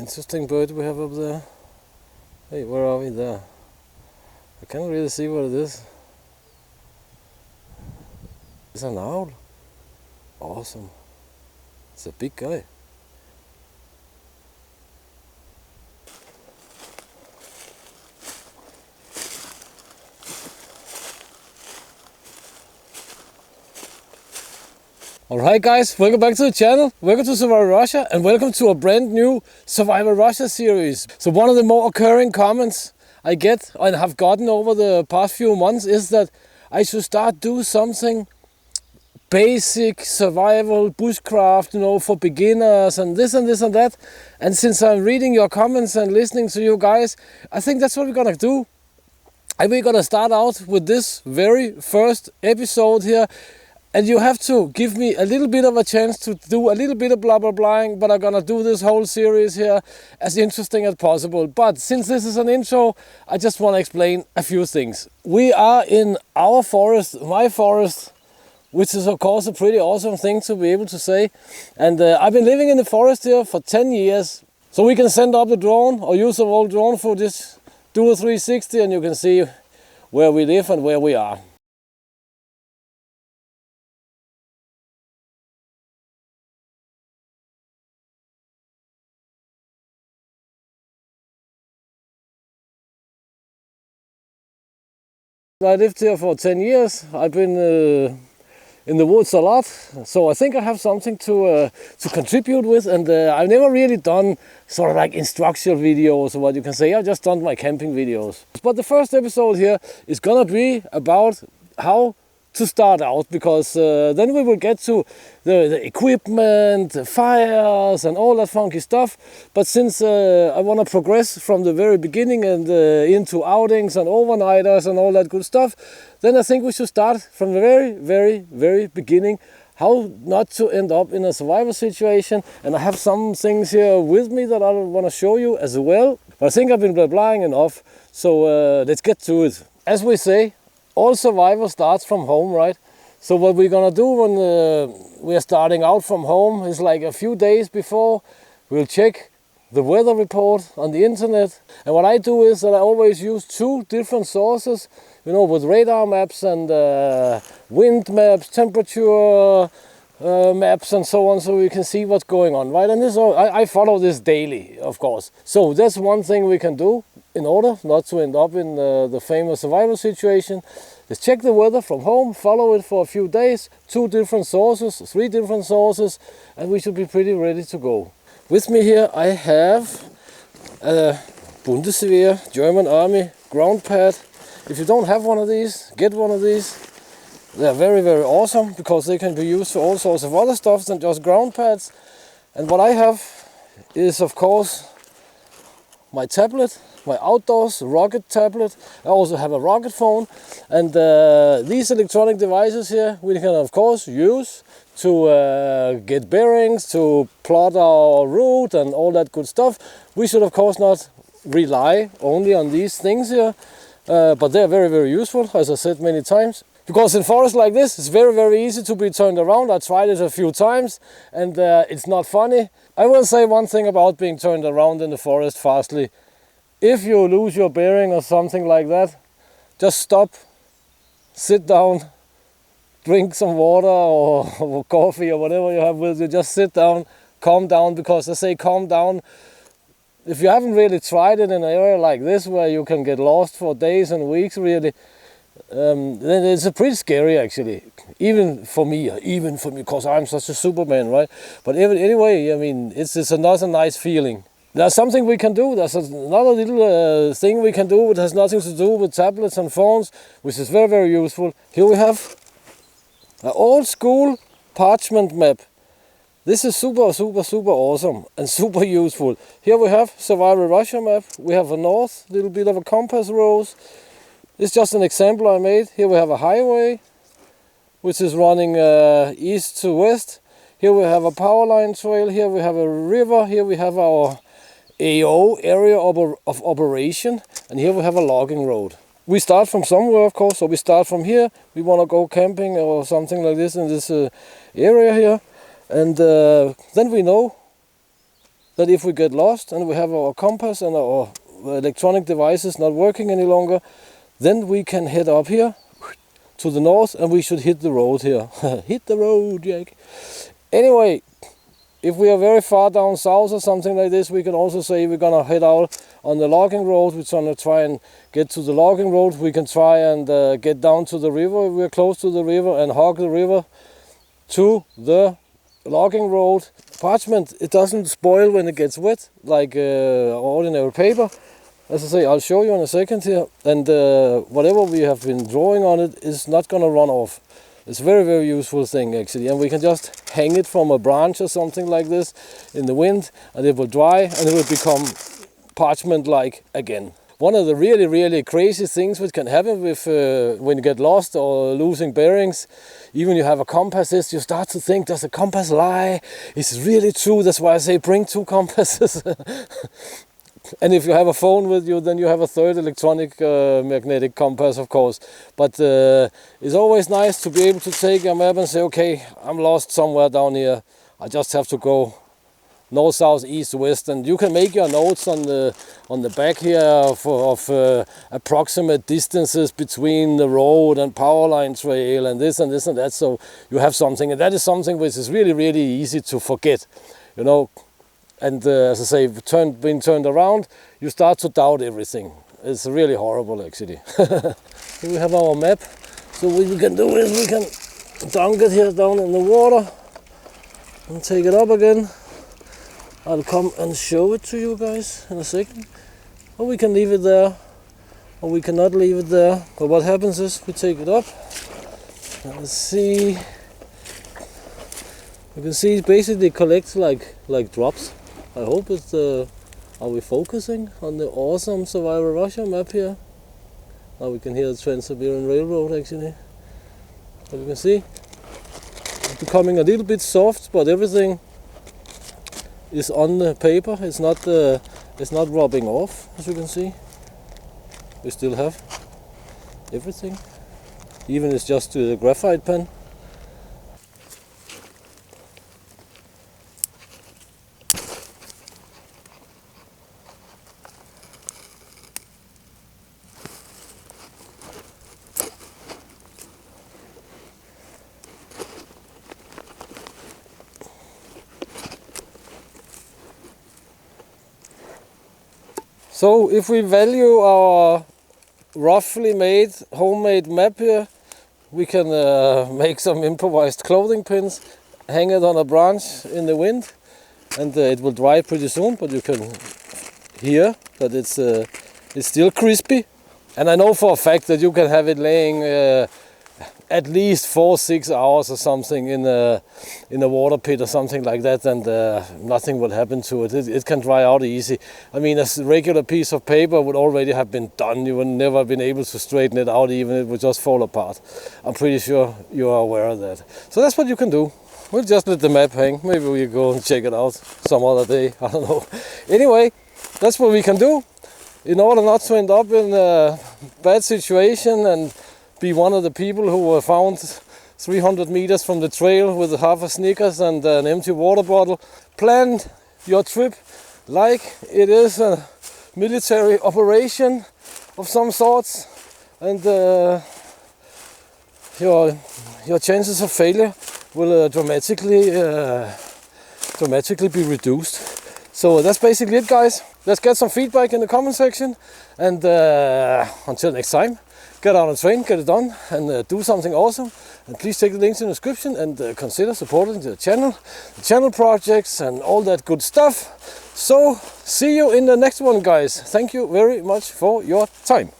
Interesting bird we have up there. Hey, where are we there? I can't really see what it is. It's an owl. Awesome. It's a big guy. Alright guys, welcome back to the channel, welcome to Survival Russia and welcome to a brand new Survival Russia series. So one of the more occurring comments I get and have gotten over the past few months is that I should start do something basic survival, bushcraft, you know, for beginners and this and this and that. And since I'm reading your comments and listening to you guys, I think that's what we're gonna do. And we're gonna start out with this very first episode here. And you have to give me a little bit of a chance to do a little bit of blah blah blahing, but I'm gonna do this whole series here as interesting as possible. But since this is an intro, I just want to explain a few things. We are in our forest, my forest, which is of course a pretty awesome thing to be able to say. And I've been living in the forest here for 10 years. So we can send up the drone or use some old drone footage, do a 360 and you can see where we live and where we are. I lived here for 10 years. I've been in the woods a lot, so I think I have something to contribute with. And I've never really done sort of like instructional videos or what you can say. I've just done my camping videos. But the first episode here is gonna be about how to start out, because then we will get to the equipment, the fires and all that funky stuff. But since I want to progress from the very beginning and into outings and overnighters and all that good stuff, then I think we should start from the very beginning, how not to end up in a survival situation. And I have some things here with me that I want to show you as well. But I think I've been blah-blahing enough, so let's get to it. As we say, all survival starts from home, right? So what we're gonna do when we are starting out from home is like a few days before, we'll check the weather report on the internet. And what I do is that I always use two different sources, you know, with radar maps and wind maps, temperature maps and so on, so we can see what's going on, right? And this, I follow this daily, of course. So that's one thing we can do in order not to end up in the famous survival situation. Is check the weather from home, follow it for a few days, two different sources, three different sources, and we should be pretty ready to go. With me here I have a Bundeswehr, German Army ground pad. If you don't have one of these, get one of these. They're very awesome because they can be used for all sorts of other stuff than just ground pads. And what I have is of course my tablet, my outdoors rocket tablet. I also have a rocket phone, and these electronic devices here we can of course use to get bearings, to plot our route and all that good stuff. We should of course not rely only on these things here, but they're very useful, as I said many times. Because in forests like this, it's very easy to be turned around. I tried it a few times and it's not funny. I will say one thing about being turned around in the forest fastly. If you lose your bearing or something like that, just stop, sit down, drink some water or coffee or whatever you have with you. Just sit down, calm down, because I say calm down. If you haven't really tried it in an area like this where you can get lost for days and weeks really, then it's pretty scary actually, even for me, because I'm such a Superman, right? But anyway, I mean, it's another nice feeling. There's something we can do. There's another little thing we can do which has nothing to do with tablets and phones, which is very useful. Here we have an old school parchment map. This is super awesome and super useful. Here we have Survival Russia map. We have a north, little bit of a compass rose. It's just an example I made. Here we have a highway, which is running east to west. Here we have a power line trail. Here we have a river. Here we have our AO, area of operation. And here we have a logging road. We start from somewhere, of course. So we start from here. We want to go camping or something like this in this area here. And then we know that if we get lost and we have our compass and our electronic devices not working any longer, then we can head up here to the north and we should hit the road here. Hit the road, Jack. Anyway, if we are very far down south or something like this, we can also say we're gonna head out on the logging road. We're gonna try and get to the logging road. We can try and get down to the river if we're close to the river and hog the river to the logging road. Parchment, it doesn't spoil when it gets wet like ordinary paper. As I say, I'll show you in a second here. And whatever we have been drawing on it is not gonna run off. It's a very, very useful thing actually, and we can just hang it from a branch or something like this in the wind, and it will dry and it will become parchment-like again. One of the really, really crazy things which can happen with when you get lost or losing bearings, even you have a compass, is you start to think, does the compass lie? Is it really true? That's why I say bring 2 compasses. And if you have a phone with you, then you have a third electronic magnetic compass, of course. But it's always nice to be able to take a map and say, okay, I'm lost somewhere down here. I just have to go north, south, east, west, and you can make your notes on the back here of approximate distances between the road and power line trail and this and this and that. So you have something, and that is something which is really, really easy to forget, you know. And as I say, being turned around, you start to doubt everything. It's really horrible, actually. Here we have our map. So what we can do is we can dunk it here down in the water and take it up again. I'll come and show it to you guys in a second. Or we can leave it there, or we cannot leave it there. But what happens is we take it up. And let's see. You can see it basically collects like drops. I hope it's are we focusing on the awesome Survival Russia map here? Now we can hear the Trans-Siberian Railroad actually. But you can see it's becoming a little bit soft, but everything is on the paper. It's not rubbing off, as you can see. We still have everything. Even it's just the graphite pen. So if we value our roughly made homemade map here, we can make some improvised clothing pins, hang it on a branch in the wind, and it will dry pretty soon, but you can hear that it's still crispy. And I know for a fact that you can have it laying at least 4-6 hours or something in a water pit or something like that, and nothing will happen to it. It can dry out easy. I mean, a regular piece of paper would already have been done. You would never have been able to straighten it out, even it would just fall apart. I'm pretty sure you are aware of that. So that's what you can do. We'll just let the map hang. Maybe we go and check it out some other day. I don't know. Anyway, that's what we can do in order not to end up in a bad situation and be one of the people who were found 300 meters from the trail with half a Snickers and an empty water bottle. Plan your trip like it is a military operation of some sorts, and your chances of failure will dramatically be reduced. So that's basically it, guys. Let's get some feedback in the comment section, and until next time, get on a train, get it done, and do something awesome. And please take the links in the description and consider supporting the channel projects and all that good stuff. So see you in the next one, guys. Thank you very much for your time.